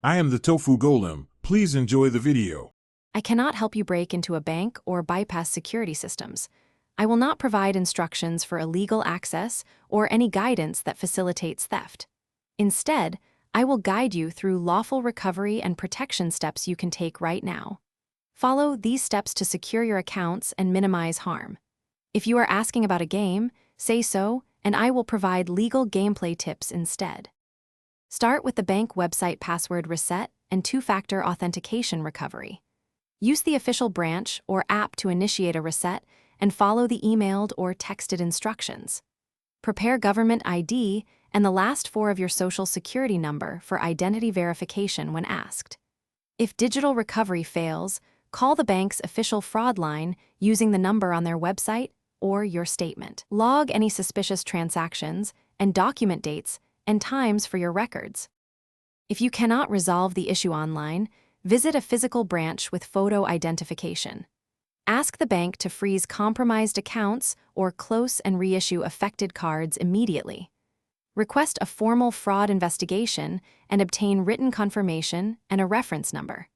I am the Tofu Golem. Please enjoy the video. I cannot help you break into a bank or bypass security systems. I will not provide instructions for illegal access or any guidance that facilitates theft. Instead, I will guide you through lawful recovery and protection steps you can take right now. Follow these steps to secure your accounts and minimize harm. If you are asking about a game, say so, and I will provide legal gameplay tips instead. Start with the bank website password reset and two-factor authentication recovery. Use the official branch or app to initiate a reset and follow the emailed or texted instructions. Prepare government ID and the last four of your social security number for identity verification when asked. If digital recovery fails, call the bank's official fraud line using the number on their website or your statement. Log any suspicious transactions and document dates and times for your records. If you cannot resolve the issue online, visit a physical branch with photo identification. Ask the bank to freeze compromised accounts or close and reissue affected cards immediately. Request a formal fraud investigation and obtain written confirmation and a reference number.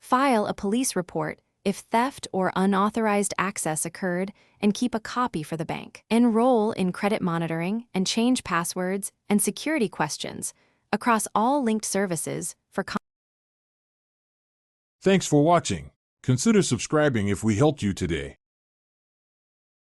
File a police report if theft or unauthorized access occurred and keep a copy for the bank. Enroll in credit monitoring and change passwords and security questions across all linked services for Thanks for watching. Consider subscribing if we helped you today.